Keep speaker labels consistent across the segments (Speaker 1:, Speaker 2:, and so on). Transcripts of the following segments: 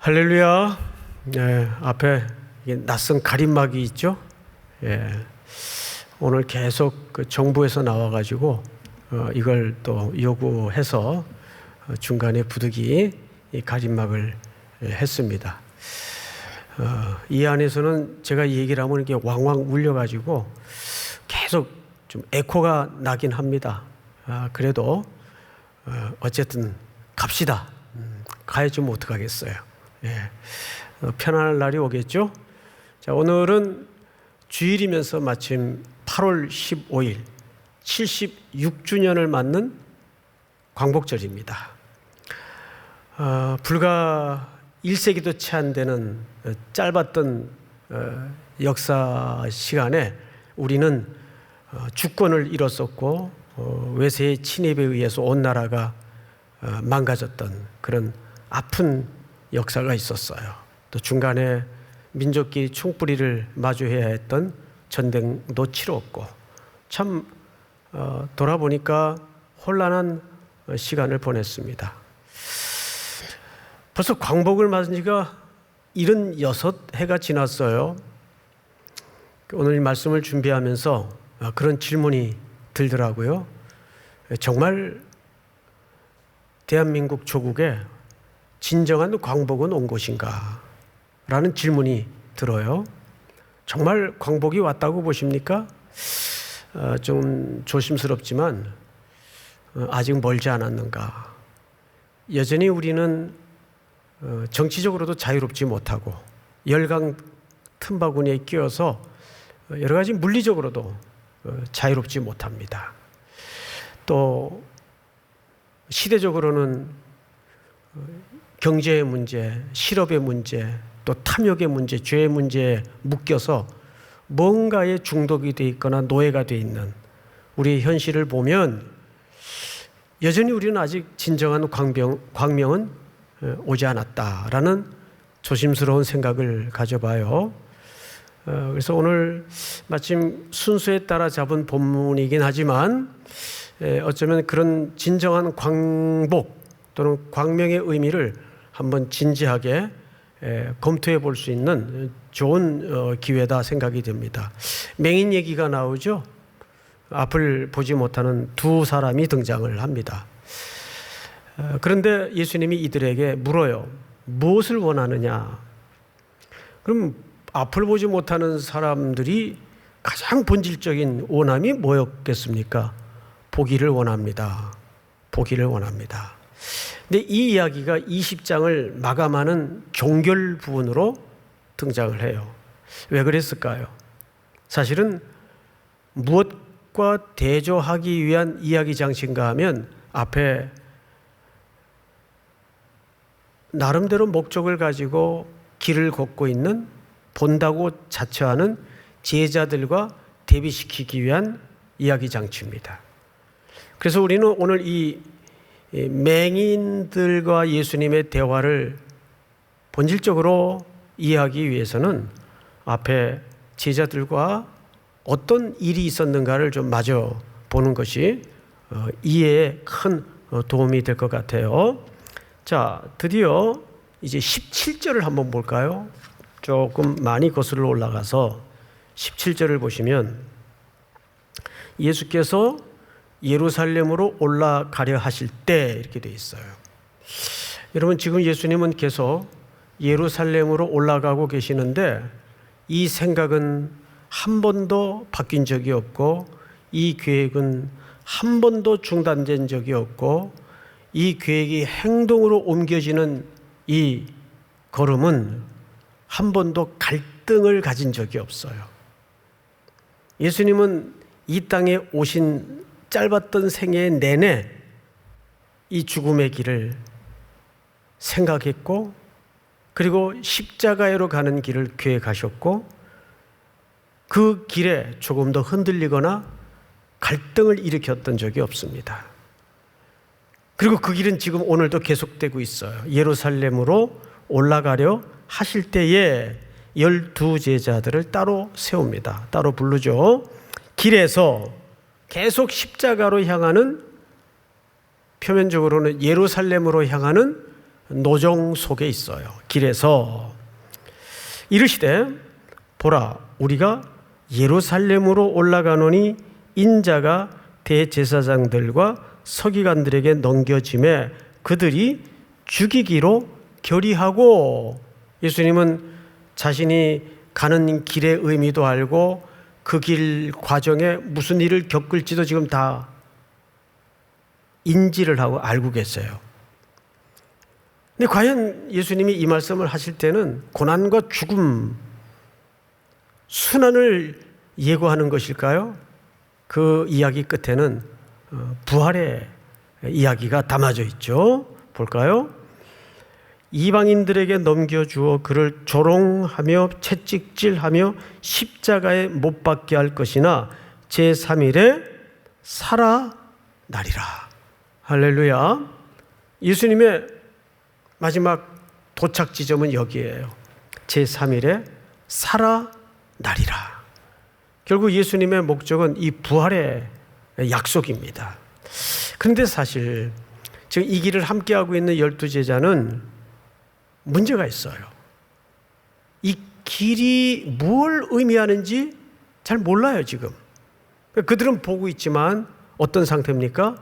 Speaker 1: 할렐루야. 앞에 낯선 가림막이 있죠. 오늘 계속 정부에서 나와가지고 이걸 또 요구해서 중간에 부득이 이 가림막을 했습니다. 이 안에서는 제가 이 얘기를 하면 이게 왕왕 울려가지고 계속 좀 에코가 나긴 합니다. 그래도 어쨌든 갑시다. 가야지 뭐 어떡하겠어요. 편안할 날이 오겠죠. 자, 오늘은 주일이면서 마침 8월 15일 76주년을 맞는 광복절입니다. 불과 1세기도 채 안 되는 짧았던 역사 시간에 우리는 주권을 잃었었고 외세의 침입에 의해서 온 나라가 망가졌던 그런 아픈 역사가 있었어요. 또 중간에 민족끼리 총뿌리를 마주해야 했던 전쟁도 치렀고 참 돌아보니까 혼란한 시간을 보냈습니다. 벌써 광복을 맞은 지가 76해가 지났어요. 오늘 이 말씀을 준비하면서 그런 질문이 들더라고요. 정말 대한민국 조국에 진정한 광복은 온 것인가? 라는 질문이 들어요. 정말 광복이 왔다고 보십니까? 좀 조심스럽지만 아직 멀지 않았는가? 여전히 우리는 정치적으로도 자유롭지 못하고 열강 틈바구니에 끼어서 여러 가지 물리적으로도 자유롭지 못합니다. 또 시대적으로는 경제의 문제, 실업의 문제, 또 탐욕의 문제, 죄의 문제에 묶여서 뭔가에 중독이 돼 있거나 노예가 돼 있는 우리의 현실을 보면 여전히 우리는 아직 진정한 광명은 오지 않았다라는 조심스러운 생각을 가져봐요. 그래서 오늘 마침 순서에 따라 잡은 본문이긴 하지만 어쩌면 그런 진정한 광복 또는 광명의 의미를 한번 진지하게 검토해 볼 수 있는 좋은 기회다 생각이 됩니다. 맹인 얘기가 나오죠. 앞을 보지 못하는 두 사람이 등장을 합니다. 그런데 예수님이 이들에게 물어요. 무엇을 원하느냐? 그럼 앞을 보지 못하는 사람들이 가장 본질적인 원함이 뭐였겠습니까? 보기를 원합니다. 보기를 원합니다. 근데 이 이야기가 20장을 마감하는 종결 부분으로 등장을 해요. 왜 그랬을까요? 사실은 무엇과 대조하기 위한 이야기 장치인가 하면 앞에 나름대로 목적을 가지고 길을 걷고 있는 본다고 자처하는 제자들과 대비시키기 위한 이야기 장치입니다. 그래서 우리는 오늘 이 맹인들과 예수님의 대화를 본질적으로 이해하기 위해서는 앞에 제자들과 어떤 일이 있었는가를 좀 마저 보는 것이 이해에 큰 도움이 될 것 같아요. 자, 드디어 이제 17절을 한번 볼까요? 조금 많이 거슬러 올라가서 17절을 보시면 예수께서 예루살렘으로 올라가려 하실 때 이렇게 되어 있어요. 여러분 지금 예수님은 계속 예루살렘으로 올라가고 계시는데 이 생각은 한 번도 바뀐 적이 없고 이 계획은 한 번도 중단된 적이 없고 이 계획이 행동으로 옮겨지는 이 걸음은 한 번도 갈등을 가진 적이 없어요. 예수님은 이 땅에 오신 짧았던 생애 내내 이 죽음의 길을 생각했고 그리고 십자가로 가는 길을 계획하셨고 그 길에 조금 더 흔들리거나 갈등을 일으켰던 적이 없습니다. 그리고 그 길은 지금 오늘도 계속되고 있어요. 예루살렘으로 올라가려 하실 때에 12제자들을 따로 세웁니다. 따로 부르죠. 길에서 계속 십자가로 향하는 표면적으로는 예루살렘으로 향하는 노정 속에 있어요. 길에서 이르시되 보라 우리가 예루살렘으로 올라가노니 인자가 대제사장들과 서기관들에게 넘겨짐에 그들이 죽이기로 결의하고, 예수님은 자신이 가는 길의 의미도 알고 그 길 과정에 무슨 일을 겪을지도 지금 다 인지를 하고 알고 계세요. 근데 과연 예수님이 이 말씀을 하실 때는 고난과 죽음, 순환을 예고하는 것일까요? 그 이야기 끝에는 부활의 이야기가 담아져 있죠. 볼까요? 이방인들에게 넘겨주어 그를 조롱하며 채찍질하며 십자가에 못 박게 할 것이나 제3일에 살아나리라. 할렐루야. 예수님의 마지막 도착 지점은 여기에요. 제3일에 살아나리라. 결국 예수님의 목적은 이 부활의 약속입니다. 그런데 사실 지금 이 길을 함께하고 있는 12제자는 문제가 있어요. 이 길이 뭘 의미하는지 잘 몰라요, 지금. 그들은 보고 있지만 어떤 상태입니까?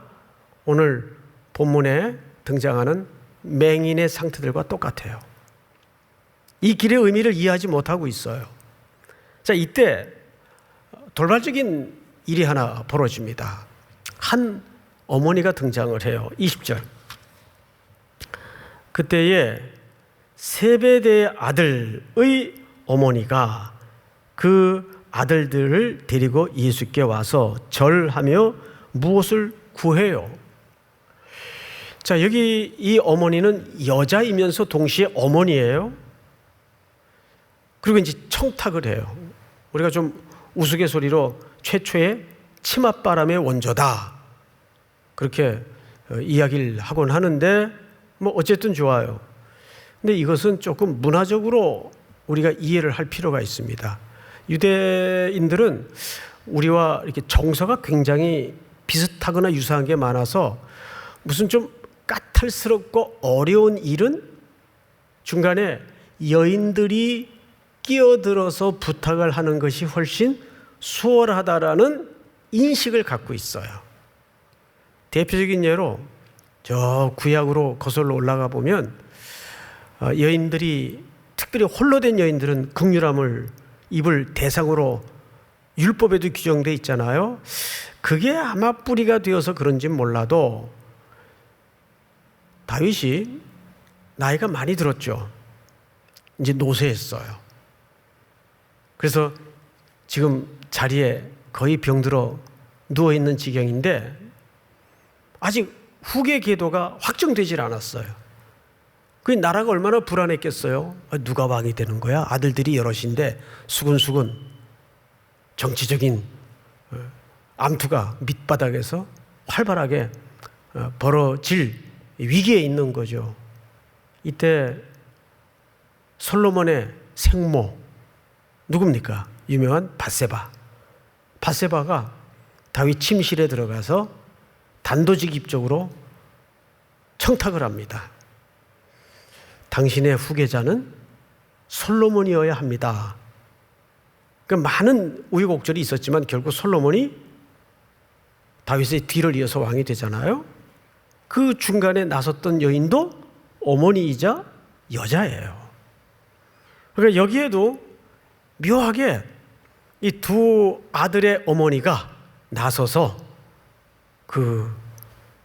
Speaker 1: 오늘 본문에 등장하는 맹인의 상태들과 똑같아요. 이 길의 의미를 이해하지 못하고 있어요. 자, 이때 돌발적인 일이 하나 벌어집니다. 한 어머니가 등장을 해요. 20절. 그때에 세베대의 아들의 어머니가 그 아들들을 데리고 예수께 와서 절하며 무엇을 구해요. 자, 여기 이 어머니는 여자이면서 동시에 어머니예요. 그리고 이제 청탁을 해요. 우리가 좀 우스갯소리로 최초의 치맛바람의 원조다, 그렇게 이야기를 하곤 하는데 뭐 어쨌든 좋아요. 근데 이것은 조금 문화적으로 우리가 이해를 할 필요가 있습니다. 유대인들은 우리와 이렇게 정서가 굉장히 비슷하거나 유사한 게 많아서 무슨 좀 까탈스럽고 어려운 일은 중간에 여인들이 끼어들어서 부탁을 하는 것이 훨씬 수월하다라는 인식을 갖고 있어요. 대표적인 예로 저 구약으로 거슬러 올라가 보면 여인들이, 특별히 홀로 된 여인들은 긍휼함을 입을 대상으로 율법에도 규정되어 있잖아요. 그게 아마 뿌리가 되어서 그런지 몰라도 다윗이 나이가 많이 들었죠. 이제 노쇠했어요. 그래서 지금 자리에 거의 병들어 누워있는 지경인데 아직 후계 궤도가 확정되질 않았어요. 그 나라가 얼마나 불안했겠어요. 누가 왕이 되는 거야? 아들들이 여럿인데 수군수군 정치적인 암투가 밑바닥에서 활발하게 벌어질 위기에 있는 거죠. 이때 솔로몬의 생모 누굽니까? 유명한 밧세바. 밧세바가 다윗 침실에 들어가서 단도직입적으로 청탁을 합니다. 당신의 후계자는 솔로몬이어야 합니다. 그러니까 많은 우여곡절이 있었지만 결국 솔로몬이 다윗의 뒤를 이어서 왕이 되잖아요. 그 중간에 나섰던 여인도 어머니이자 여자예요. 그러니까 여기에도 묘하게 이 두 아들의 어머니가 나서서 그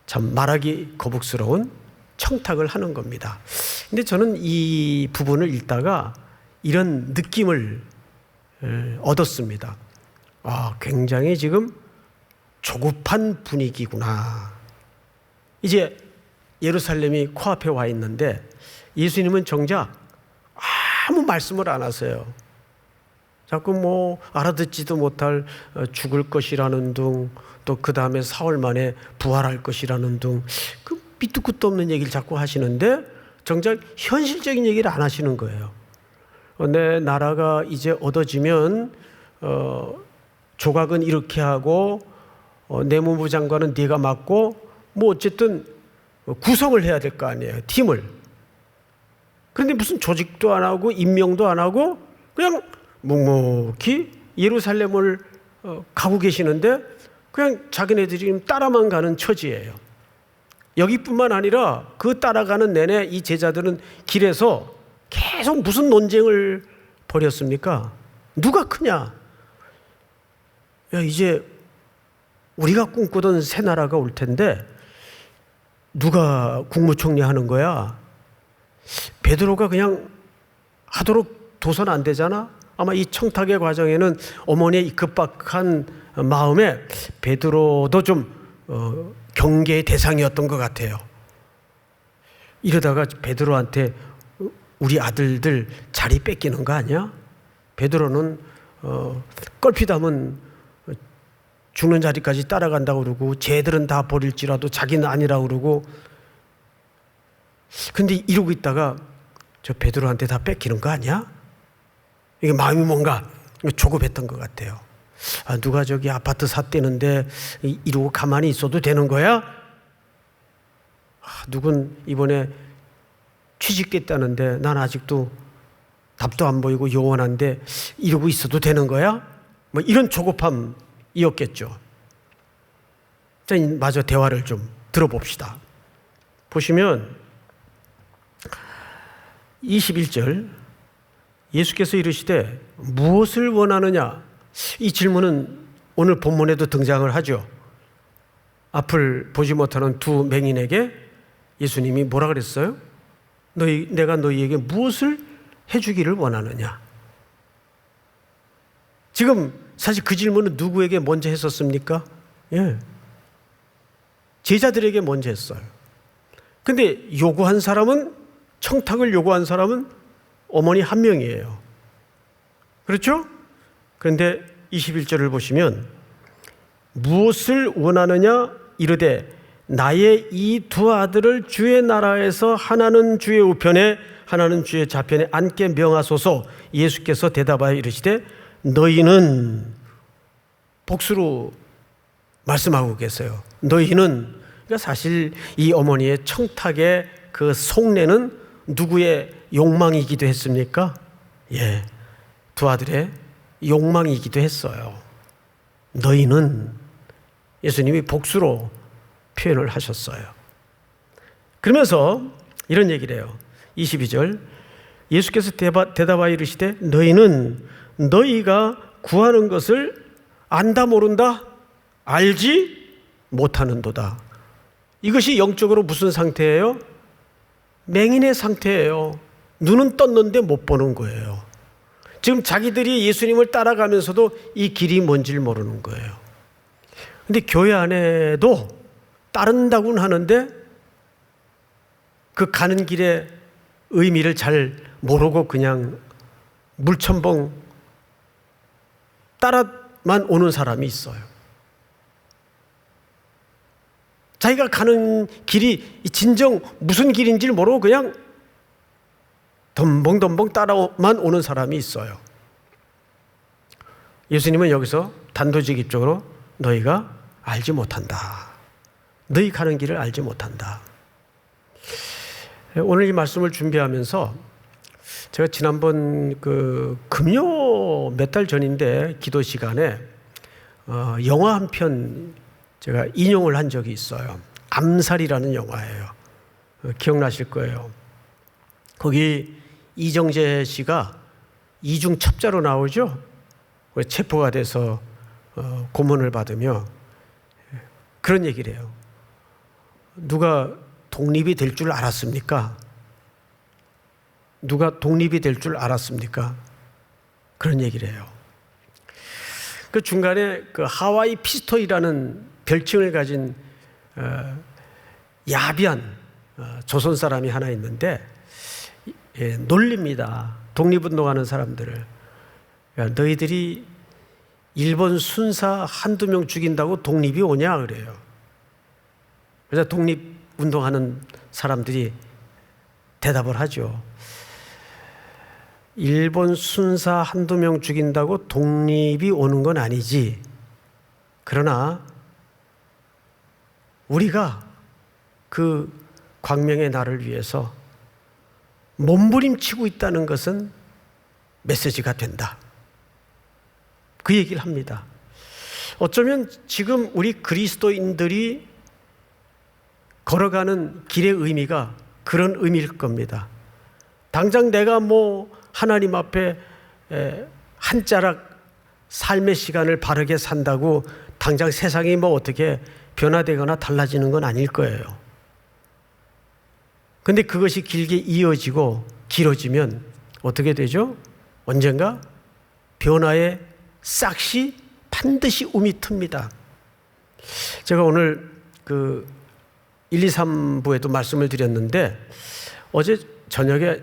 Speaker 1: 참 말하기 거북스러운 청탁을 하는 겁니다. 근데 저는 이 부분을 읽다가 이런 느낌을 얻었습니다. 굉장히 지금 조급한 분위기구나. 이제 예루살렘이 코앞에 와 있는데 예수님은 정작 아무 말씀을 안 하세요. 자꾸 뭐 알아듣지도 못할 죽을 것이라는 둥, 또 그 다음에 사흘 만에 부활할 것이라는 둥, 그 밑도 끝도 없는 얘기를 자꾸 하시는데 정작 현실적인 얘기를 안 하시는 거예요. 내 나라가 이제 얻어지면 조각은 이렇게 하고 내무부 장관은 네가 맡고 뭐 어쨌든 구성을 해야 될 거 아니에요. 팀을. 그런데 무슨 조직도 안 하고 임명도 안 하고 그냥 묵묵히 예루살렘을 가고 계시는데 그냥 자기네들이 따라만 가는 처지예요. 여기뿐만 아니라 그 따라가는 내내 이 제자들은 길에서 계속 무슨 논쟁을 벌였습니까? 누가 크냐? 야, 이제 우리가 꿈꾸던 새 나라가 올 텐데 누가 국무총리 하는 거야? 베드로가 그냥 하도록 둬선 안 되잖아? 아마 이 청탁의 과정에는 어머니의 급박한 마음에 베드로도 좀 경계의 대상이었던 것 같아요. 이러다가 베드로한테 우리 아들들 자리 뺏기는 거 아니야? 베드로는 껄핏하면 죽는 자리까지 따라간다고 그러고 쟤들은 다 버릴지라도 자기는 아니라고 그러고, 근데 이러고 있다가 저 베드로한테 다 뺏기는 거 아니야? 이게 마음이 뭔가 조급했던 것 같아요. 아, 누가 저기 아파트 샀대는데 이러고 가만히 있어도 되는 거야? 아, 누군 이번에 취직됐다는데 난 아직도 답도 안 보이고 요원한데 이러고 있어도 되는 거야? 뭐 이런 조급함이었겠죠. 자, 마저 대화를 좀 들어봅시다. 보시면 21절 예수께서 이르시되 무엇을 원하느냐? 이 질문은 오늘 본문에도 등장을 하죠. 앞을 보지 못하는 두 맹인에게 예수님이 뭐라 그랬어요? 내가 너희에게 무엇을 해주기를 원하느냐? 지금 사실 그 질문은 누구에게 먼저 했었습니까? 예, 제자들에게 먼저 했어요. 근데 요구한 사람은, 청탁을 요구한 사람은 어머니 한 명이에요. 그렇죠? 그런데 21절을 보시면 무엇을 원하느냐 이르되 나의 이 두 아들을 주의 나라에서 하나는 주의 우편에 하나는 주의 좌편에 앉게 명하소서. 예수께서 대답하여 이르시되 너희는, 복수로 말씀하고 계세요. 너희는, 그러니까 사실 이 어머니의 청탁의 그 속내는 누구의 욕망이기도 했습니까? 예, 두 아들의 욕망이기도 했어요. 너희는, 예수님이 복수로 표현을 하셨어요. 그러면서 이런 얘기를 해요. 22절 예수께서 대답하여 이르시되 너희는 너희가 구하는 것을 안다 모른다 알지 못하는도다. 이것이 영적으로 무슨 상태예요? 맹인의 상태예요. 눈은 떴는데 못 보는 거예요. 지금 자기들이 예수님을 따라가면서도 이 길이 뭔지를 모르는 거예요. 근데 교회 안에도 따른다고는 하는데 그 가는 길의 의미를 잘 모르고 그냥 물천봉 따라만 오는 사람이 있어요. 자기가 가는 길이 진정 무슨 길인지를 모르고 그냥 덤벙덤벙 따라만 오는 사람이 있어요. 예수님은 여기서 단도직입적으로 너희가 알지 못한다. 너희 가는 길을 알지 못한다. 오늘 이 말씀을 준비하면서 제가 지난번 그 금요 몇 달 전인데 기도 시간에 영화 한 편 제가 인용을 한 적이 있어요. 암살이라는 영화예요. 기억나실 거예요. 거기 이정재 씨가 이중 첩자로 나오죠. 체포가 돼서 고문을 받으며 그런 얘기를 해요. 누가 독립이 될 줄 알았습니까? 누가 독립이 될 줄 알았습니까? 그런 얘기를 해요. 그 중간에 그 하와이 피스톨이라는 별칭을 가진 야비한 조선 사람이 하나 있는데 놀립니다. 독립운동하는 사람들을. 야, 너희들이 일본 순사 한두 명 죽인다고 독립이 오냐 그래요. 그래서 독립운동하는 사람들이 대답을 하죠. 일본 순사 한두 명 죽인다고 독립이 오는 건 아니지. 그러나 우리가 그 광명의 날을 위해서 몸부림치고 있다는 것은 메시지가 된다. 그 얘기를 합니다. 어쩌면 지금 우리 그리스도인들이 걸어가는 길의 의미가 그런 의미일 겁니다. 당장 내가 하나님 앞에 한 자락 삶의 시간을 바르게 산다고 당장 세상이 어떻게 변화되거나 달라지는 건 아닐 거예요. 근데 그것이 길게 이어지고 길어지면 어떻게 되죠? 언젠가 변화의 싹이 반드시 움이 틉니다. 제가 오늘 1, 2, 3부에도 말씀을 드렸는데 어제 저녁에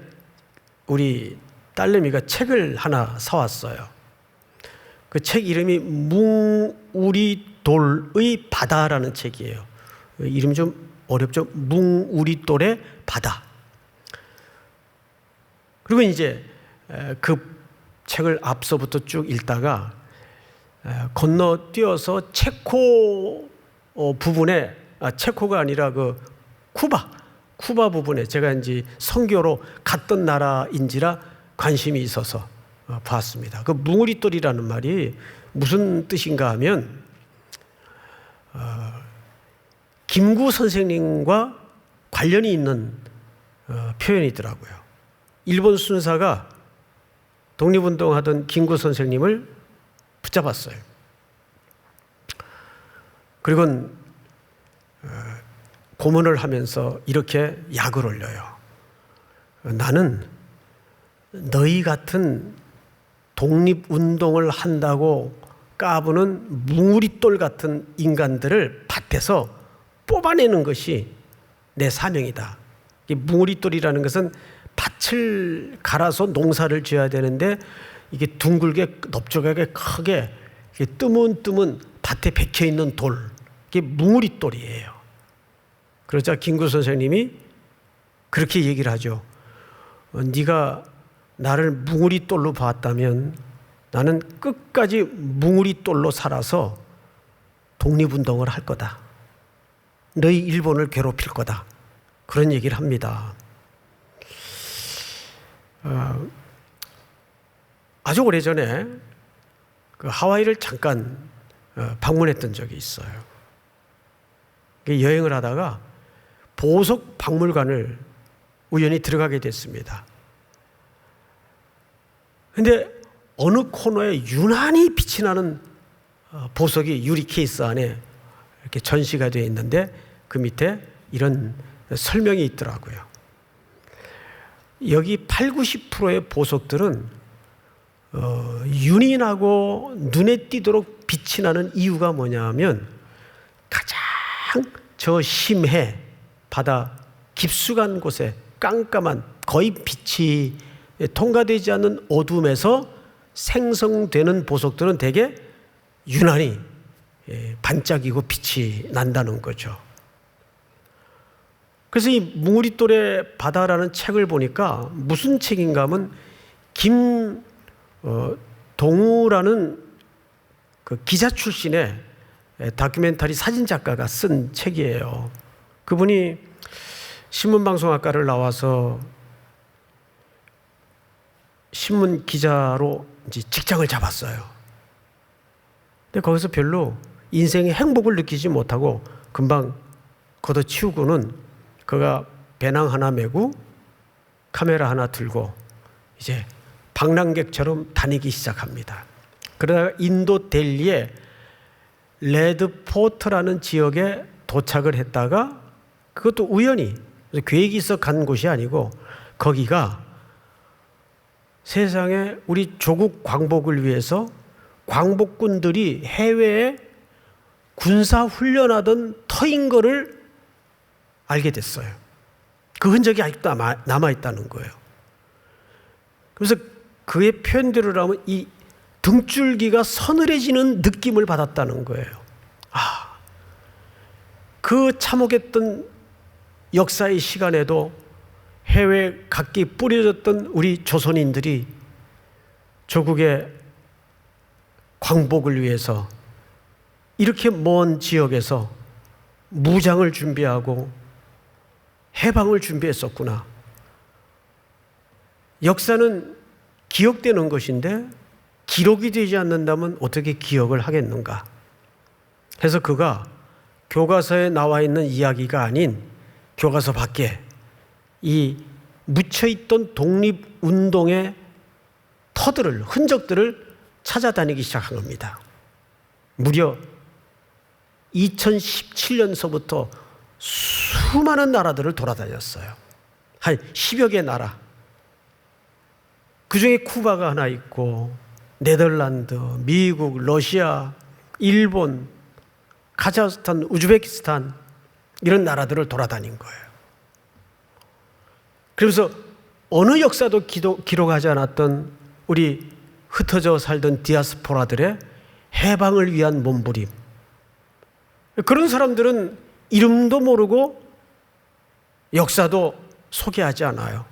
Speaker 1: 우리 딸내미가 책을 하나 사왔어요. 그 책 이름이 뭉우리돌의 바다라는 책이에요. 이름이 좀 어렵죠? 뭉우리돌의 바다. 그리고 이제 그 책을 앞서부터 쭉 읽다가 건너뛰어서 체코 부분에, 체코가 아니라 쿠바 부분에 제가 이제 선교로 갔던 나라인지라 관심이 있어서 봤습니다. 그 뭉우리돌이라는 말이 무슨 뜻인가 하면 김구 선생님과 관련이 있는 표현이더라고요. 일본 순사가 독립운동하던 김구 선생님을 붙잡았어요. 그리고 고문을 하면서 이렇게 약을 올려요. 나는 너희 같은 독립운동을 한다고 까부는 뭉우리돌 같은 인간들을 밭에서 뽑아내는 것이 내 사명이다. 이 뭉우리돌이라는 것은 밭을 갈아서 농사를 지어야 되는데 이게 둥글게 넓적하게 크게 뜨문뜨문 밭에 박혀있는 돌, 이게 뭉우리돌이에요. 그러자 김구 선생님이 그렇게 얘기를 하죠. 네가 나를 뭉우리돌로 봤다면 나는 끝까지 뭉우리돌로 살아서 독립운동을 할 거다. 너희 일본을 괴롭힐 거다. 그런 얘기를 합니다. 아주 오래전에 하와이를 잠깐 방문했던 적이 있어요. 여행을 하다가 보석 박물관을 우연히 들어가게 됐습니다. 근데 어느 코너에 유난히 빛이 나는 보석이 유리 케이스 안에 이렇게 전시가 되어 있는데 그 밑에 이런 설명이 있더라고요. 여기 80~90%의 보석들은 윤이 나고 눈에 띄도록 빛이 나는 이유가 뭐냐면 가장 저 심해 바다 깊숙한 곳에 깜깜한 거의 빛이 통과되지 않는 어둠에서 생성되는 보석들은 대개 유난히 반짝이고 빛이 난다는 거죠. 그래서 이 뭉우리돌의 바다라는 책을 보니까 무슨 책인가 하면 김동우라는 그 기자 출신의 다큐멘터리 사진작가가 쓴 책이에요. 그분이 신문방송학과를 나와서 신문 기자로 이제 직장을 잡았어요. 근데 거기서 별로 인생의 행복을 느끼지 못하고 금방 걷어치우고는 그가 배낭 하나 메고 카메라 하나 들고 이제 방랑객처럼 다니기 시작합니다. 그러다가 인도 델리의 레드포트라는 지역에 도착을 했다가 그것도 우연히 계획이 있어 간 곳이 아니고 거기가 세상에 우리 조국 광복을 위해서 광복군들이 해외에 군사훈련하던 터인 거를 알게 됐어요. 그 흔적이 아직도 남아있다는 거예요. 그래서 그의 표현대로 하면 이 등줄기가 서늘해지는 느낌을 받았다는 거예요. 그 참혹했던 역사의 시간에도 해외 각기 뿌려졌던 우리 조선인들이 조국의 광복을 위해서 이렇게 먼 지역에서 무장을 준비하고 해방을 준비했었구나. 역사는 기억되는 것인데 기록이 되지 않는다면 어떻게 기억을 하겠는가? 해서 그가 교과서에 나와 있는 이야기가 아닌 교과서 밖에 이 묻혀있던 독립운동의 흔적들을 찾아다니기 시작한 겁니다. 무려 2017년서부터 수많은 나라들을 돌아다녔어요. 한 10여 개 나라. 그 중에 쿠바가 하나 있고 네덜란드, 미국, 러시아, 일본, 카자흐스탄, 우즈베키스탄 이런 나라들을 돌아다닌 거예요. 그러면서 어느 역사도 기록하지 않았던 우리 흩어져 살던 디아스포라들의 해방을 위한 몸부림. 그런 사람들은 이름도 모르고 역사도 소개하지 않아요.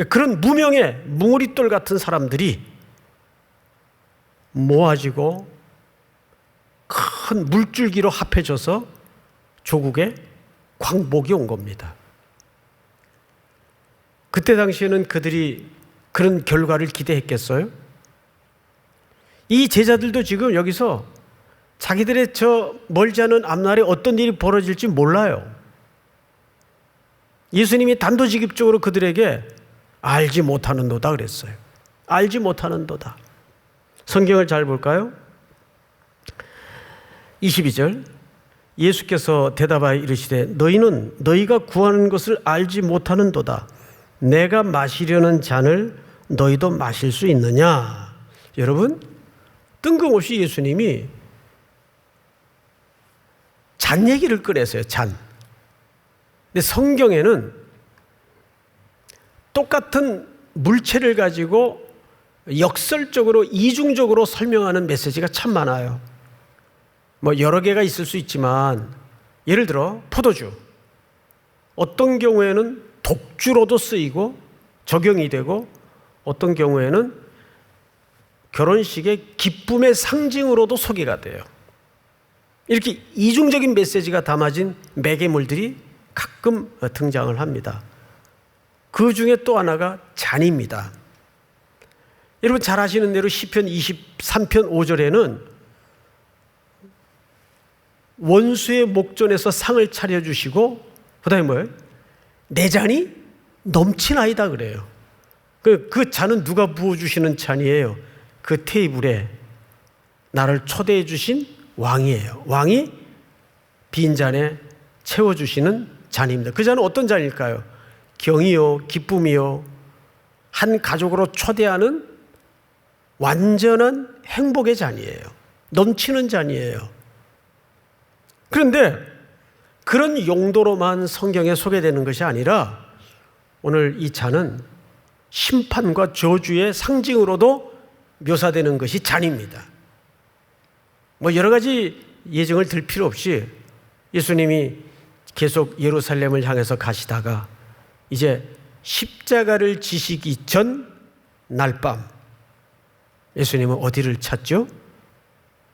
Speaker 1: 그런 무명의 뭉우리돌 같은 사람들이 모아지고 큰 물줄기로 합해져서 조국에 광복이 온 겁니다. 그때 당시에는 그들이 그런 결과를 기대했겠어요? 이 제자들도 지금 여기서 자기들의 저 멀지 않은 앞날에 어떤 일이 벌어질지 몰라요. 예수님이 단도직입적으로 그들에게 알지 못하는도다 그랬어요. 알지 못하는도다. 성경을 잘 볼까요? 22절 예수께서 대답하여 이르시되 너희는 너희가 구하는 것을 알지 못하는도다. 내가 마시려는 잔을 너희도 마실 수 있느냐? 여러분, 뜬금없이 예수님이 잔 얘기를 꺼내세요. 잔. 근데 성경에는 똑같은 물체를 가지고 역설적으로 이중적으로 설명하는 메시지가 참 많아요. 뭐 여러 개가 있을 수 있지만 예를 들어 포도주. 어떤 경우에는 독주로도 쓰이고 적용이 되고 어떤 경우에는 결혼식의 기쁨의 상징으로도 소개가 돼요. 이렇게 이중적인 메시지가 담아진 매개물들이 가끔 등장을 합니다. 그 중에 또 하나가 잔입니다. 여러분 잘 아시는 대로 시편 23편 5절에는 원수의 목전에서 상을 차려주시고 그 다음에 뭐예요? 내 잔이 넘치나이다 그래요. 그 잔은 누가 부어주시는 잔이에요? 그 테이블에 나를 초대해 주신 왕이에요. 왕이 빈잔에 채워주시는 잔입니다. 그 잔은 어떤 잔일까요? 경이요, 기쁨이요, 한 가족으로 초대하는 완전한 행복의 잔이에요. 넘치는 잔이에요. 그런데 그런 용도로만 성경에 소개되는 것이 아니라 오늘 이 잔은 심판과 저주의 상징으로도 묘사되는 것이 잔입니다. 뭐 여러 가지 예정을 들 필요 없이 예수님이 계속 예루살렘을 향해서 가시다가 이제 십자가를 지시기 전 날밤 예수님은 어디를 찾죠?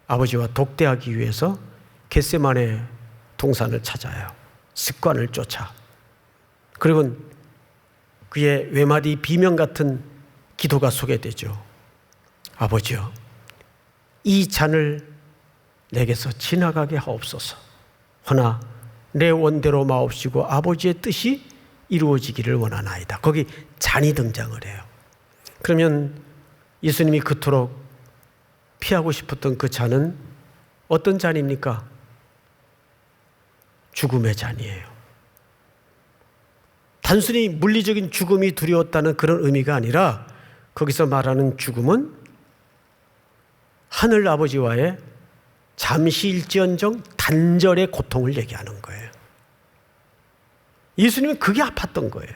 Speaker 1: 아버지와 독대하기 위해서 겟세마네 동산을 찾아요. 습관을 쫓아. 그리고 그의 외마디 비명 같은 기도가 소개되죠. 아버지여, 이 잔을 내게서 지나가게 하옵소서. 허나 내 원대로 마옵시고 아버지의 뜻이 이루어지기를 원하나이다. 거기 잔이 등장을 해요. 그러면 예수님이 그토록 피하고 싶었던 그 잔은 어떤 잔입니까? 죽음의 잔이에요. 단순히 물리적인 죽음이 두려웠다는 그런 의미가 아니라 거기서 말하는 죽음은 하늘 아버지와의 잠시일지언정 단절의 고통을 얘기하는 거예요. 예수님은 그게 아팠던 거예요.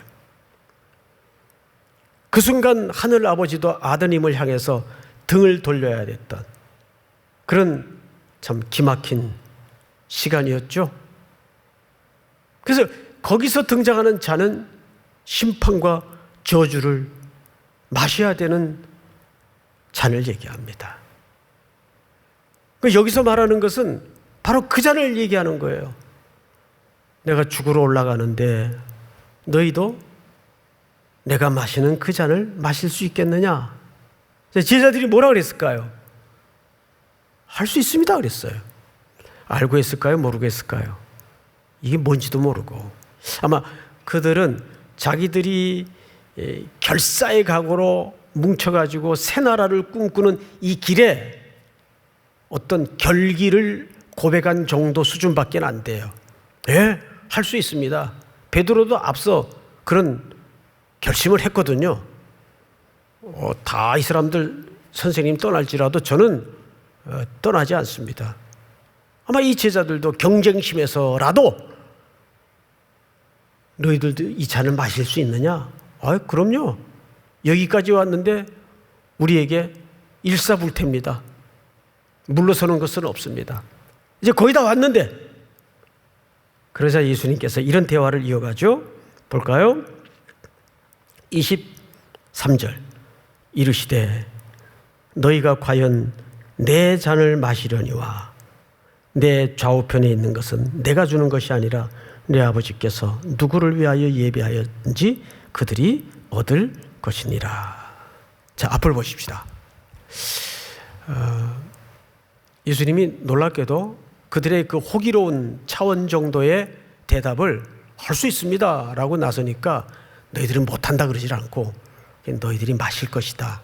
Speaker 1: 그 순간 하늘 아버지도 아드님을 향해서 등을 돌려야 됐던 그런 참 기막힌 시간이었죠. 그래서 거기서 등장하는 잔은 심판과 저주를 마셔야 되는 잔을 얘기합니다. 여기서 말하는 것은 바로 그 잔을 얘기하는 거예요. 내가 죽으러 올라가는데 너희도 내가 마시는 그 잔을 마실 수 있겠느냐? 제자들이 뭐라 그랬을까요? 할 수 있습니다 그랬어요. 알고 했을까요? 모르고 했을까요? 이게 뭔지도 모르고. 아마 그들은 자기들이 결사의 각오로 뭉쳐가지고 새 나라를 꿈꾸는 이 길에 어떤 결기를 고백한 정도 수준밖에 안 돼요. 예, 할 수 있습니다. 베드로도 앞서 그런 결심을 했거든요. 다 이 사람들 선생님 떠날지라도 저는 떠나지 않습니다. 아마 이 제자들도 경쟁심에서라도 너희들도 이 잔을 마실 수 있느냐? 그럼요. 여기까지 왔는데 우리에게 일사불태입니다. 물러서는 것은 없습니다. 이제 거의 다 왔는데, 그러자 예수님께서 이런 대화를 이어가죠. 볼까요? 23절 이르시되 너희가 과연 내 잔을 마시려니와 내 좌우편에 있는 것은 내가 주는 것이 아니라 내 아버지께서 누구를 위하여 예비하였는지 그들이 얻을 것이니라. 자, 앞을 보십시다. 예수님이 놀랍게도 그들의 그 호기로운 차원 정도의 대답을 할 수 있습니다 라고 나서니까 너희들은 못한다 그러질 않고 너희들이 마실 것이다.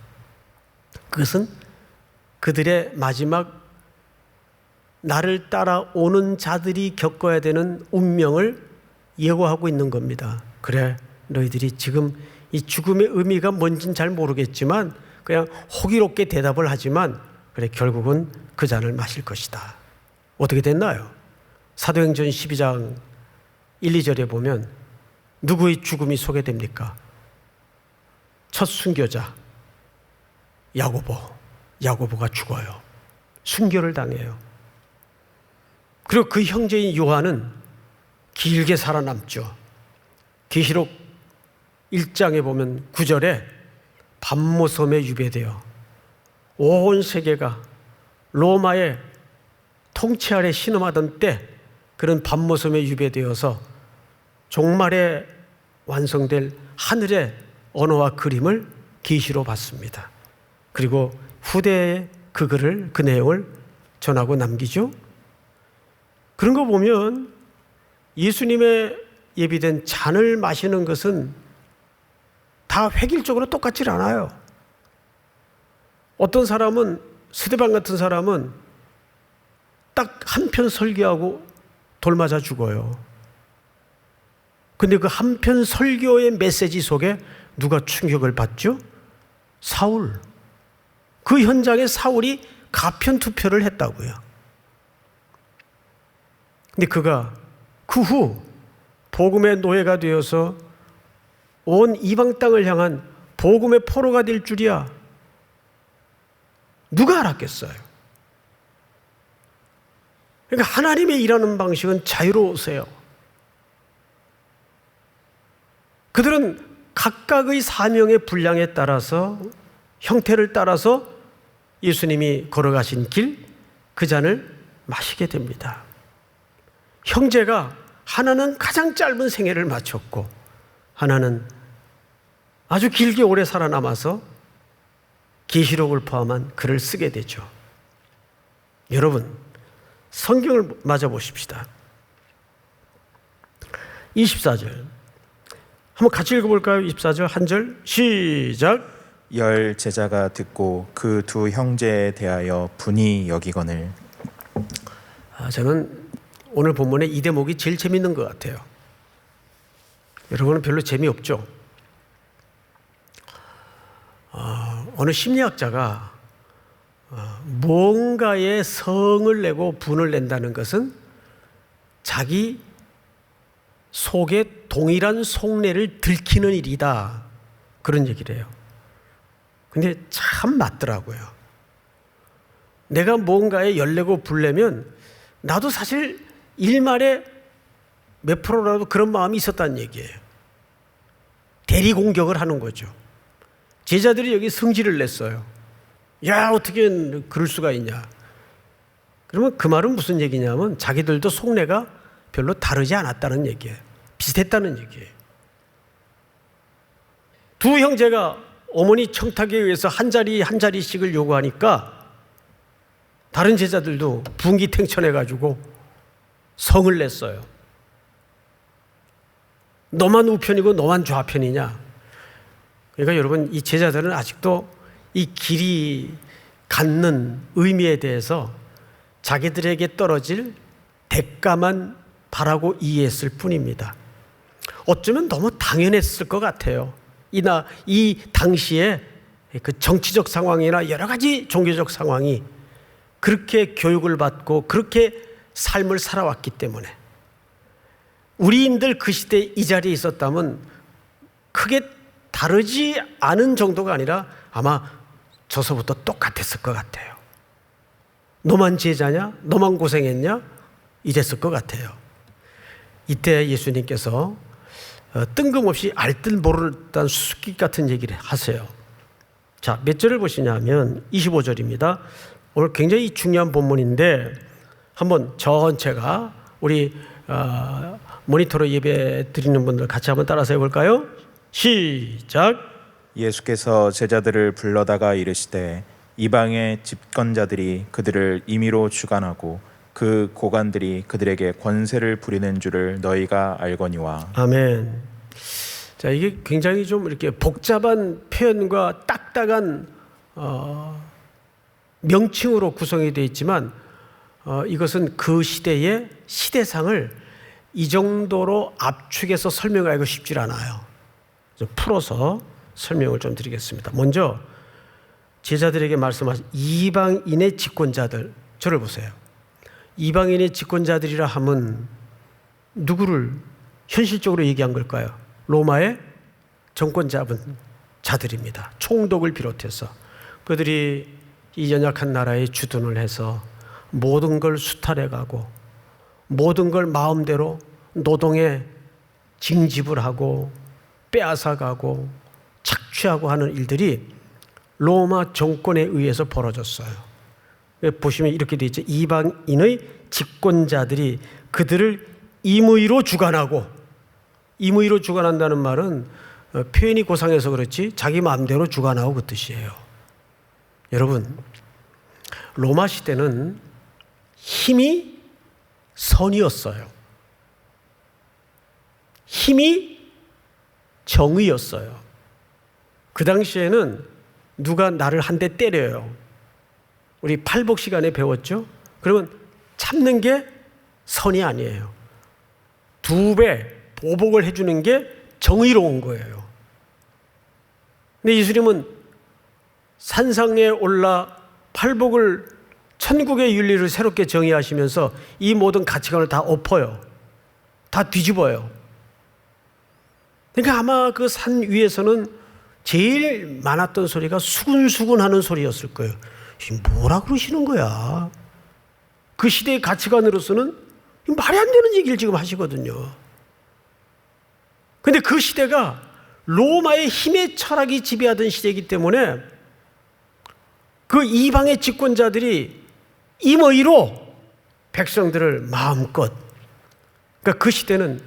Speaker 1: 그것은 그들의 마지막 나를 따라오는 자들이 겪어야 되는 운명을 예고하고 있는 겁니다. 그래, 너희들이 지금 이 죽음의 의미가 뭔지는 잘 모르겠지만 그냥 호기롭게 대답을 하지만 그래, 결국은 그 잔을 마실 것이다. 어떻게 됐나요? 사도행전 12장 1, 2절에 보면 누구의 죽음이 소개됩니까? 첫 순교자 야고보가 죽어요. 순교를 당해요. 그리고 그 형제인 요한은 길게 살아남죠. 계시록 1장에 보면 9절에 밤모섬에 유배되어 온 세계가 로마의 통치 아래 신음하던 때 그런 밤모섬에 유배되어서 종말에 완성될 하늘의 언어와 그림을 계시로 봤습니다. 그리고 후대에 그 글을, 그 내용을 전하고 남기죠. 그런 거 보면 예수님의 예비된 잔을 마시는 것은 다 획일적으로 똑같지 않아요. 어떤 사람은, 스데반 같은 사람은 딱 한편 설교하고 돌 맞아 죽어요. 근데 그 한편 설교의 메시지 속에 누가 충격을 받죠? 사울. 그 현장에 사울이 가편 투표를 했다고요. 근데 그가 그 후 복음의 노예가 되어서 온 이방 땅을 향한 복음의 포로가 될 줄이야. 누가 알았겠어요? 그러니까 하나님의 일하는 방식은 자유로우세요. 그들은 각각의 사명의 분량에 따라서, 형태를 따라서 예수님이 걸어가신 길, 그 잔을 마시게 됩니다. 형제가 하나는 가장 짧은 생애를 마쳤고 하나는 아주 길게 오래 살아남아서 계시록을 포함한 글을 쓰게 되죠. 여러분, 성경을 맞아 보십시다. 24절 한번 같이 읽어볼까요? 24절 한 절 시작.
Speaker 2: 열 제자가 듣고 그 두 형제에 대하여 분이 여기거늘.
Speaker 1: 저는 오늘 본문의 이 대목이 제일 재밌는 것 같아요. 여러분은 별로 재미없죠? 어느 심리학자가 뭔가에 성을 내고 분을 낸다는 것은 자기 속에 동일한 속내를 들키는 일이다, 그런 얘기를 해요. 근데 참 맞더라고요. 내가 뭔가에 열내고 불내면 나도 사실 일말에 몇 프로라도 그런 마음이 있었다는 얘기예요. 대리 공격을 하는 거죠. 제자들이 여기 성질을 냈어요. 야, 어떻게 그럴 수가 있냐. 그러면 그 말은 무슨 얘기냐면 자기들도 속내가 별로 다르지 않았다는 얘기예요. 비슷했다는 얘기예요. 두 형제가 어머니 청탁에 의해서 한 자리씩을 요구하니까 다른 제자들도 분기탱천해가지고 성을 냈어요. 너만 우편이고 너만 좌편이냐. 그러니까 여러분, 이 제자들은 아직도 이 길이 갖는 의미에 대해서 자기들에게 떨어질 대가만 바라고 이해했을 뿐입니다. 어쩌면 너무 당연했을 것 같아요. 이 당시에 그 정치적 상황이나 여러 가지 종교적 상황이 그렇게 교육을 받고 그렇게 삶을 살아왔기 때문에 우리인들 그 시대에 이 자리에 있었다면 크게 다르지 않은 정도가 아니라 아마 저서부터 똑같았을 것 같아요. 너만 제자냐? 너만 고생했냐? 이랬을 것 같아요. 이때 예수님께서 뜬금없이 알듯 모르듯한 수수께끼 같은 얘기를 하세요. 자, 몇 절을 보시냐면 25절입니다. 오늘 굉장히 중요한 본문인데 한번 전체가 우리 모니터로 예배 드리는 분들 같이 한번 따라서 해볼까요? 시작.
Speaker 2: 예수께서 제자들을 불러다가 이르시되 이방의 집권자들이 그들을 임의로 주관하고 그 고관들이 그들에게 권세를 부리는 줄을 너희가 알거니와.
Speaker 1: 아멘. 자, 이게 굉장히 좀 이렇게 복잡한 표현과 딱딱한 명칭으로 구성이 되어 있지만 이것은 그 시대의 시대상을 이 정도로 압축해서 설명하기가 쉽지 않아요. 좀 풀어서 설명을 좀 드리겠습니다. 먼저 제자들에게 말씀하신 이방인의 집권자들, 저를 보세요. 이방인의 집권자들이라 함은 누구를 현실적으로 얘기한 걸까요? 로마의 정권 잡은 자들입니다. 총독을 비롯해서 그들이 이 연약한 나라에 주둔을 해서 모든 걸 수탈해가고 모든 걸 마음대로 노동에 징집을 하고 빼앗아가고 착취하고 하는 일들이 로마 정권에 의해서 벌어졌어요. 보시면 이렇게 되어 있죠. 이방인의 집권자들이 그들을 임의로 주관하고, 임의로 주관한다는 말은 표현이 고상해서 그렇지 자기 마음대로 주관하고 그 뜻이에요. 여러분, 로마 시대는 힘이 선이었어요. 힘이 정의였어요. 그 당시에는 누가 나를 한 대 때려요. 우리 팔복 시간에 배웠죠? 그러면 참는 게 선이 아니에요. 2배 보복을 해주는 게 정의로운 거예요. 근데 예수님은 산상에 올라 팔복을 천국의 윤리를 새롭게 정의하시면서 이 모든 가치관을 다 엎어요. 다 뒤집어요. 그러니까 아마 그 산 위에서는 제일 많았던 소리가 수군수군 하는 소리였을 거예요. 뭐라 그러시는 거야? 그 시대의 가치관으로서는 말이 안 되는 얘기를 지금 하시거든요. 근데 그 시대가 로마의 힘의 철학이 지배하던 시대이기 때문에 그 이방의 집권자들이 임의로 백성들을 마음껏, 그러니까 그 시대는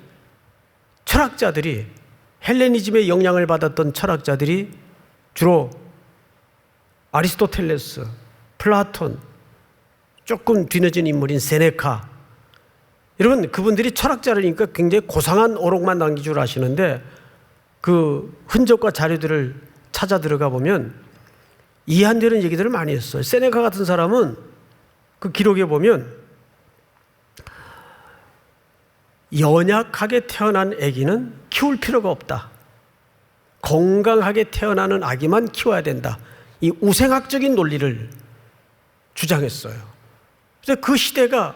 Speaker 1: 철학자들이, 헬레니즘의 영향을 받았던 철학자들이 주로 아리스토텔레스, 플라톤, 조금 뒤늦은 인물인 세네카, 여러분 그분들이 철학자라니까 굉장히 고상한 어록만 남긴 줄 아시는데 그 흔적과 자료들을 찾아 들어가 보면 이해 안 되는 얘기들을 많이 했어요. 세네카 같은 사람은 그 기록에 보면 연약하게 태어난 아기는 키울 필요가 없다. 건강하게 태어나는 아기만 키워야 된다. 이 우생학적인 논리를 주장했어요. 그래서 그 시대가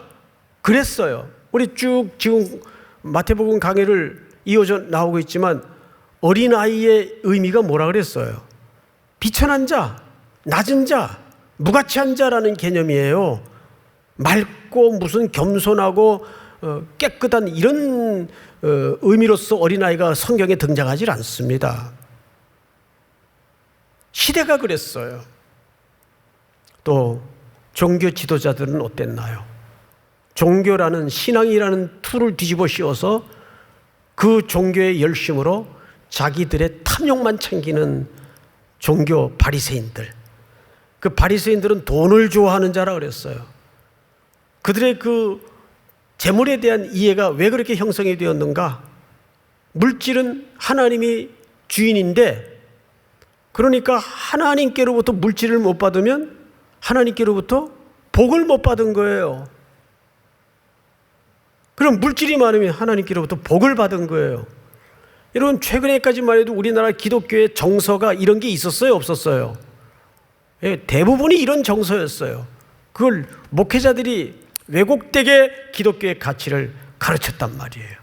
Speaker 1: 그랬어요. 우리 쭉 지금 마태복음 강해를 이어져 나오고 있지만 어린아이의 의미가 뭐라 그랬어요? 비천한 자, 낮은 자, 무가치한 자라는 개념이에요. 맑고 무슨 겸손하고 깨끗한 이런 의미로서 어린아이가 성경에 등장하지 않습니다. 시대가 그랬어요. 또 종교 지도자들은 어땠나요? 종교라는, 신앙이라는 틀을 뒤집어 씌워서 그 종교의 열심으로 자기들의 탐욕만 챙기는 종교 바리새인들. 그 바리새인들은 돈을 좋아하는 자라 그랬어요. 그들의 그 재물에 대한 이해가 왜 그렇게 형성이 되었는가? 물질은 하나님이 주인인데, 그러니까 하나님께로부터 물질을 못 받으면 하나님께로부터 복을 못 받은 거예요. 그럼 물질이 많으면 하나님께로부터 복을 받은 거예요. 여러분, 최근에까지만 해도 우리나라 기독교의 정서가 이런 게 있었어요, 없었어요? 예, 대부분이 이런 정서였어요. 그걸 목회자들이 왜곡되게 기독교의 가치를 가르쳤단 말이에요.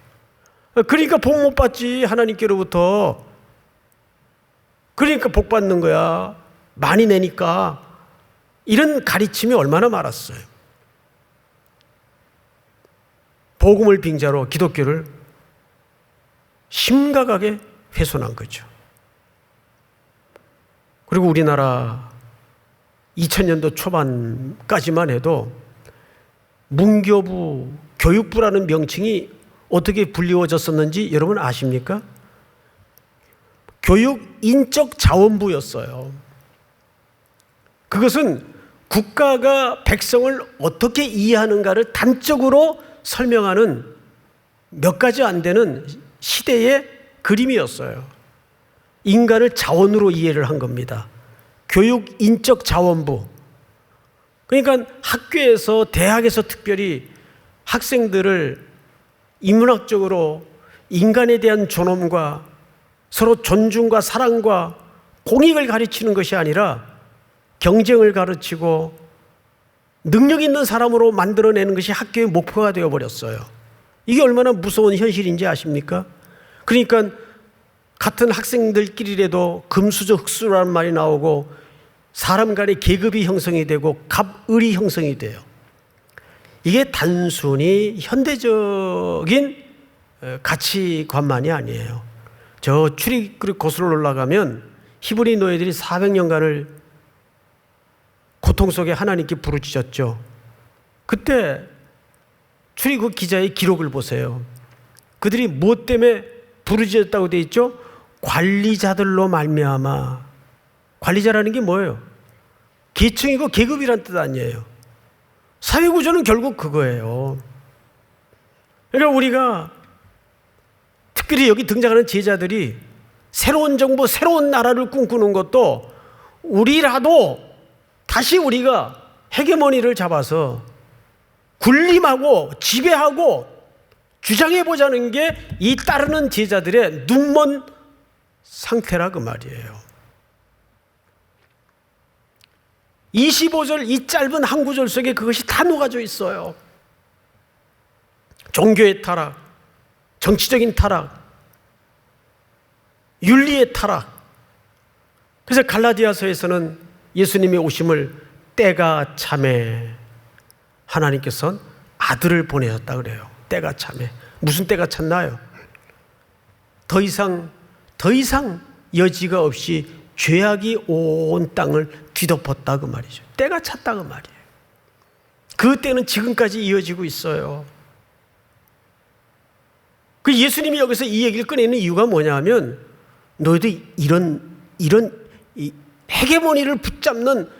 Speaker 1: 그러니까 복 못 받지, 하나님께로부터. 그러니까 복 받는 거야, 많이 내니까. 이런 가르침이 얼마나 많았어요. 복음을 빙자로 기독교를 심각하게 훼손한 거죠. 그리고 우리나라 2000년도 초반까지만 해도 문교부, 교육부라는 명칭이 어떻게 불리워졌었는지 여러분 아십니까? 교육인적 자원부였어요. 그것은 국가가 백성을 어떻게 이해하는가를 단적으로 설명하는 몇 가지 안 되는 시대의 그림이었어요. 인간을 자원으로 이해를 한 겁니다. 교육인적 자원부. 그러니까 학교에서, 대학에서 특별히 학생들을 인문학적으로 인간에 대한 존엄과 서로 존중과 사랑과 공익을 가르치는 것이 아니라 경쟁을 가르치고 능력 있는 사람으로 만들어내는 것이 학교의 목표가 되어버렸어요. 이게 얼마나 무서운 현실인지 아십니까? 그러니까 같은 학생들끼리라도 금수저 흑수라는 말이 나오고 사람 간의 계급이 형성이 되고 갑을이 형성이 돼요. 이게 단순히 현대적인 가치관만이 아니에요. 저 출애굽 고수를 올라가면 히브리 노예들이 400년간을 고통 속에 하나님께 부르짖었죠. 그때 출애굽 기자의 기록을 보세요. 그들이 무엇 때문에 부르짖었다고 되어 있죠? 관리자들로 말미암아. 관리자라는 게 뭐예요? 계층이고 계급이란 뜻 아니에요. 사회구조는 결국 그거예요. 그러니까 우리가 특별히 여기 등장하는 제자들이 새로운 정부, 새로운 나라를 꿈꾸는 것도 우리라도 다시 우리가 헤게모니를 잡아서 군림하고 지배하고 주장해보자는 게 이 따르는 제자들의 눈먼 상태라 그 말이에요. 25절 이 짧은 한 구절 속에 그것이 다 녹아져 있어요. 종교의 타락, 정치적인 타락, 윤리의 타락. 그래서 갈라디아서에서는 예수님의 오심을 때가 참에 하나님께서는 아들을 보내셨다 그래요. 때가 참에. 무슨 때가 찼나요? 더 이상 여지가 없이 죄악이 온 땅을 뒤덮었다 그 말이죠. 때가 찼다 그 말이에요. 그 때는 지금까지 이어지고 있어요. 그 예수님이 여기서 이 얘기를 꺼내는 이유가 뭐냐면 너희도 이런 헤게모니를 붙잡는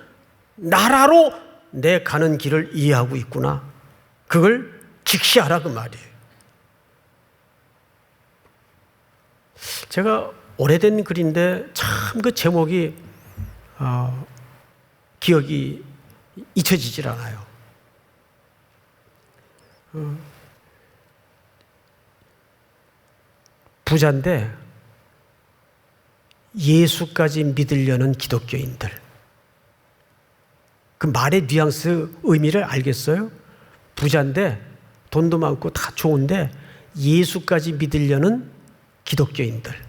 Speaker 1: 나라로 내 가는 길을 이해하고 있구나. 그걸 직시하라 그 말이에요. 제가 오래된 글인데 참 그 제목이 기억이 잊혀지질 않아요. 부자인데 예수까지 믿으려는 기독교인들. 그 말의 뉘앙스 의미를 알겠어요? 부자인데 돈도 많고 다 좋은데 예수까지 믿으려는 기독교인들.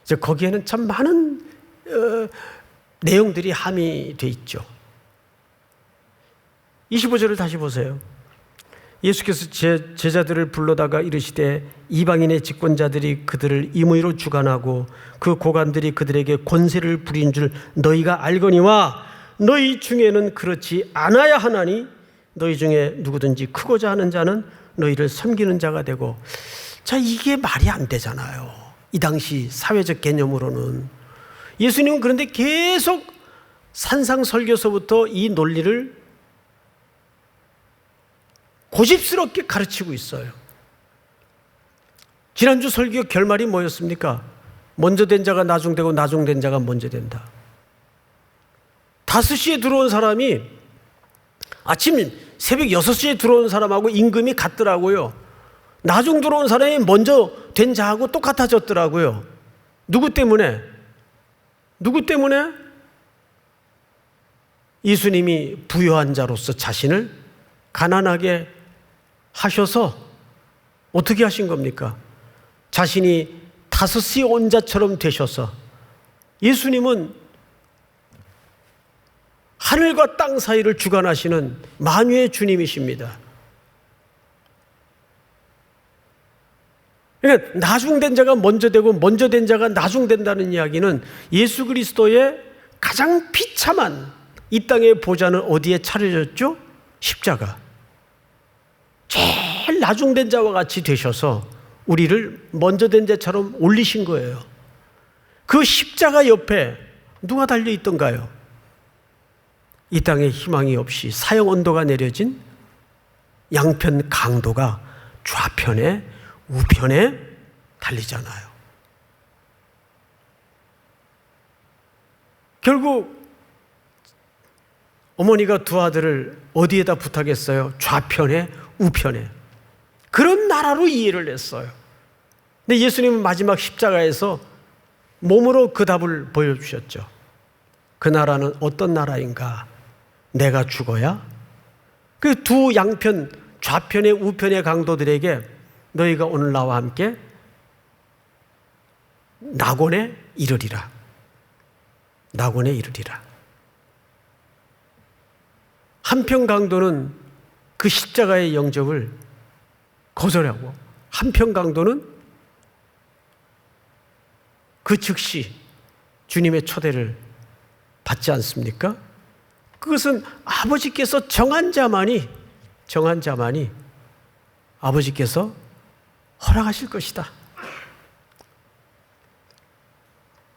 Speaker 1: 이제 거기에는 참 많은 내용들이 함의되어 있죠. 25절을 다시 보세요. 예수께서 제자들을 불러다가 이르시되 이방인의 집권자들이 그들을 임의로 주관하고 그 고관들이 그들에게 권세를 부린 줄 너희가 알거니와 너희 중에는 그렇지 않아야 하나니 너희 중에 누구든지 크고자 하는 자는 너희를 섬기는 자가 되고. 자, 이게 말이 안 되잖아요. 이 당시 사회적 개념으로는. 예수님은 그런데 계속 산상설교서부터 이 논리를 고집스럽게 가르치고 있어요. 지난주 설교 결말이 뭐였습니까? 먼저 된 자가 나중되고 나중된 자가 먼저 된다. 5시에 들어온 사람이 아침 새벽 6시에 들어온 사람하고 임금이 같더라고요. 나중 들어온 사람이 먼저 된 자하고 똑같아졌더라고요. 누구 때문에? 누구 때문에? 예수님이 부유한 자로서 자신을 가난하게 하셔서 어떻게 하신 겁니까? 자신이 5시 온 자처럼 되셔서 예수님은 하늘과 땅 사이를 주관하시는 만유의 주님이십니다. 그러니까 나중된 자가 먼저 되고 먼저 된 자가 나중된다는 이야기는 예수 그리스도의 가장 비참한 이 땅의 보좌는 어디에 차려졌죠? 십자가. 제일 나중된 자와 같이 되셔서 우리를 먼저 된 자처럼 올리신 거예요. 그 십자가 옆에 누가 달려 있던가요? 이 땅에 희망이 없이 사형 언도가 내려진 양편 강도가 좌편에 우편에 달리잖아요. 결국 어머니가 두 아들을 어디에다 부탁했어요? 좌편에 우편에. 그런 나라로 이해를 했어요. 근데 예수님은 마지막 십자가에서 몸으로 그 답을 보여주셨죠. 그 나라는 어떤 나라인가? 내가 죽어야? 그 두 양편, 좌편의 우편의 강도들에게 너희가 오늘 나와 함께 낙원에 이르리라. 낙원에 이르리라. 한편 강도는 그 십자가의 영접을 거절하고 한편 강도는 그 즉시 주님의 초대를 받지 않습니까? 그것은 아버지께서 정한 자만이 아버지께서 허락하실 것이다.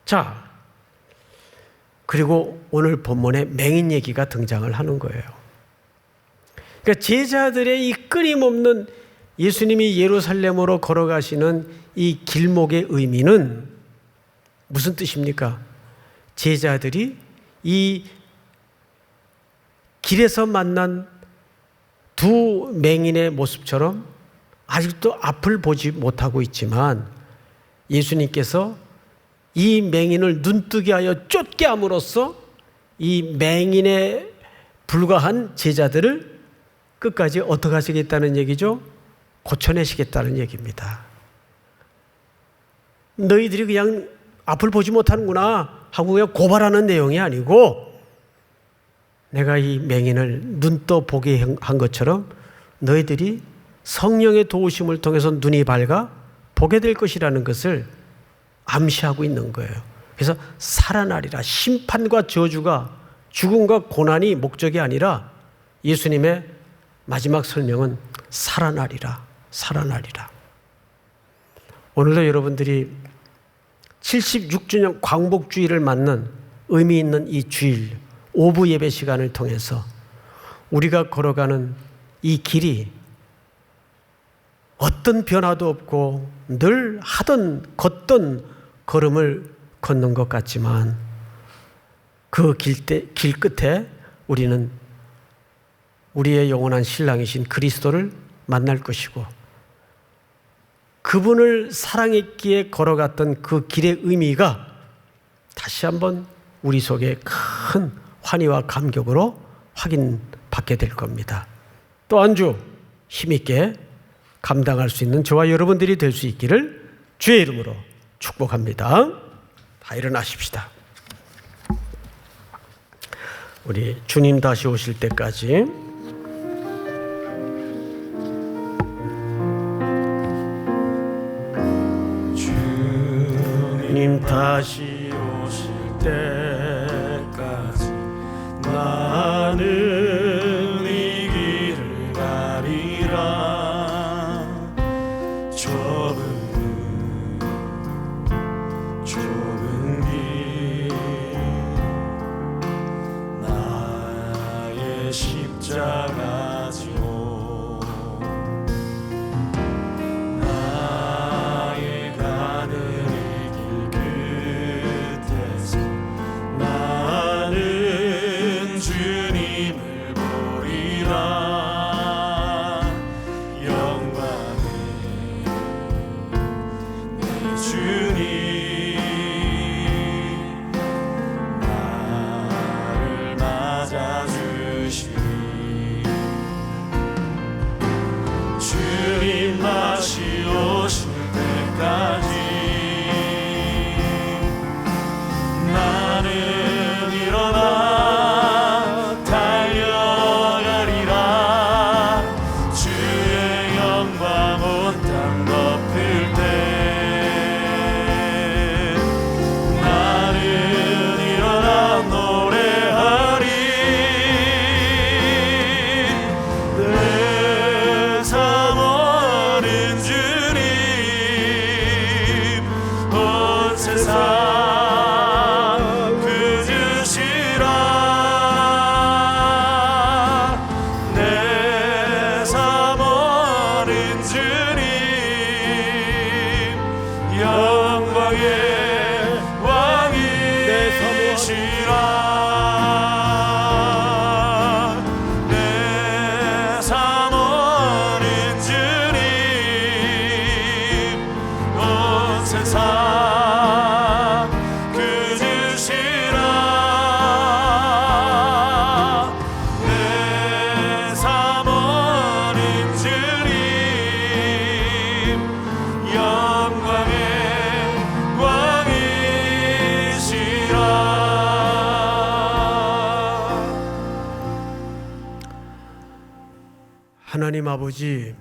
Speaker 1: 자, 그리고 오늘 본문에 맹인 얘기가 등장을 하는 거예요. 그러니까 제자들의 이 끊임없는 예수님이 예루살렘으로 걸어가시는 이 길목의 의미는 무슨 뜻입니까? 제자들이 이 길에서 만난 두 맹인의 모습처럼 아직도 앞을 보지 못하고 있지만 예수님께서 이 맹인을 눈뜨게 하여 쫓게 함으로써 이 맹인에 불과한 제자들을 끝까지 어떻게 하시겠다는 얘기죠? 고쳐내시겠다는 얘기입니다. 너희들이 그냥 앞을 보지 못하는구나 하고 그냥 고발하는 내용이 아니고 내가 이 맹인을 눈 떠 보게 한 것처럼 너희들이 성령의 도우심을 통해서 눈이 밝아 보게 될 것이라는 것을 암시하고 있는 거예요. 그래서 살아나리라. 심판과 저주가 죽음과 고난이 목적이 아니라 예수님의 마지막 설명은 살아나리라. 살아나리라. 오늘도 여러분들이 76주년 광복주의를 맞는 의미 있는 이 주일 오부 예배 시간을 통해서 우리가 걸어가는 이 길이 어떤 변화도 없고 늘 걷던 걸음을 걷는 것 같지만 그 길 끝에 우리는 우리의 영원한 신랑이신 그리스도를 만날 것이고 그분을 사랑했기에 걸어갔던 그 길의 의미가 다시 한번 우리 속에 큰 환희와 감격으로 확인받게 될 겁니다. 또 한 주 힘있게 감당할 수 있는 저와 여러분들이 될 수 있기를 주의 이름으로 축복합니다. 다 일어나십시다. 우리 주님 다시 오실 때까지 주님 다시 오실 때까지 나는 이 길을 가리라. 좁은
Speaker 3: 주님 나를 맞아주시니 주님 다시 오실 때까지 나는 일어나 달려가리라. 주의 영광 온 땅 덮을 때 나는 일어나 노래하리. 내 사모하는 주님 온 세상
Speaker 1: 하나님 아버지,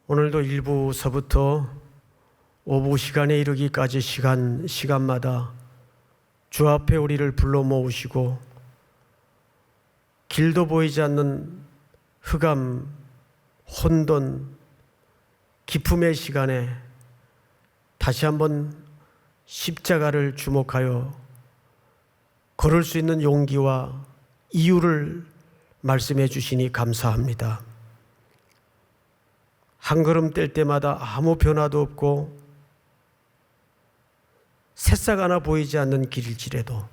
Speaker 1: 오늘도 1부서부터 오후 시간에 이르기까지 시간마다 주 앞에 우리를 불러 모으시고 길도 보이지 않는 흑암, 혼돈, 기품의 시간에 다시 한번 십자가를 주목하여 걸을 수 있는 용기와 이유를 말씀해 주시니 감사합니다. 한 걸음 뗄 때마다 아무 변화도 없고 새싹 하나 보이지 않는 길일지라도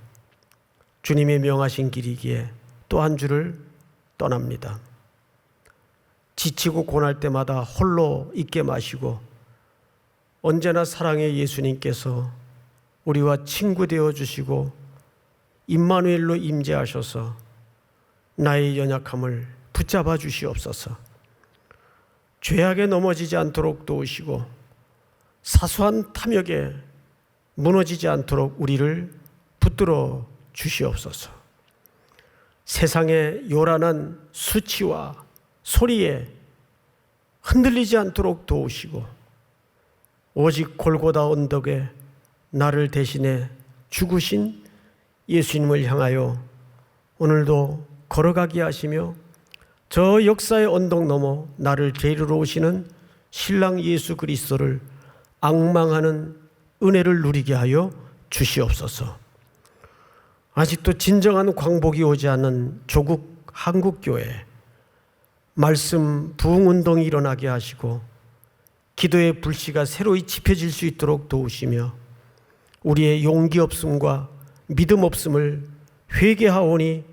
Speaker 1: 주님이 명하신 길이기에 또 한 주를 떠납니다. 지치고 고날 때마다 홀로 있게 마시고 언제나 사랑의 예수님께서 우리와 친구 되어 주시고 임마누엘로 임재하셔서 나의 연약함을 붙잡아 주시옵소서. 죄악에 넘어지지 않도록 도우시고 사소한 탐욕에 무너지지 않도록 우리를 붙들어 주시옵소서. 세상의 요란한 수치와 소리에 흔들리지 않도록 도우시고 오직 골고다 언덕에 나를 대신해 죽으신 예수님을 향하여 오늘도 걸어가게 하시며 저 역사의 언덕 너머 나를 데리러 오시는 신랑 예수 그리스도를 앙망하는 은혜를 누리게 하여 주시옵소서. 아직도 진정한 광복이 오지 않은 조국 한국교회 말씀 부흥운동이 일어나게 하시고 기도의 불씨가 새로이 지펴질 수 있도록 도우시며 우리의 용기 없음과 믿음 없음을 회개하오니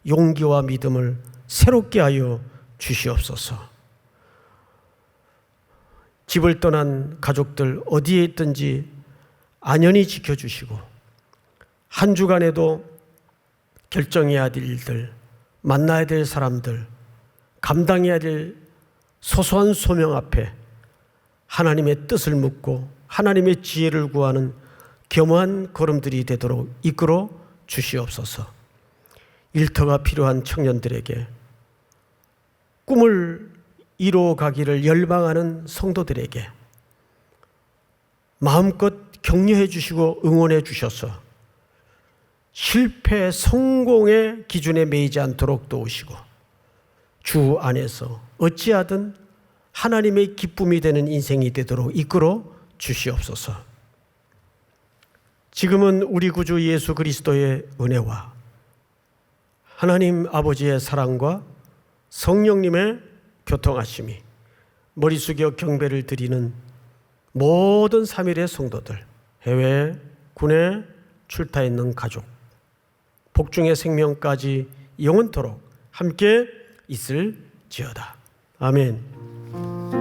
Speaker 1: 용기와 믿음을 새롭게 하여 주시옵소서. 집을 떠난 가족들 어디에 있든지 안연히 지켜주시고 한 주간에도 결정해야 될 일들, 만나야 될 사람들, 감당해야 될 소소한 소명 앞에 하나님의 뜻을 묻고 하나님의 지혜를 구하는 겸허한 걸음들이 되도록 이끌어 주시옵소서. 일터가 필요한 청년들에게, 꿈을 이루어가기를 열망하는 성도들에게 마음껏 격려해 주시고 응원해 주셔서 실패, 성공의 기준에 매이지 않도록 도우시고 주 안에서 어찌하든 하나님의 기쁨이 되는 인생이 되도록 이끌어 주시옵소서. 지금은 우리 구주 예수 그리스도의 은혜와 하나님 아버지의 사랑과 성령님의 교통하심이 머리 숙여 경배를 드리는 모든 3일의 성도들, 해외, 군에 출타 있는 가족, 복중의 생명까지 영원토록 함께 있을지어다. 아멘.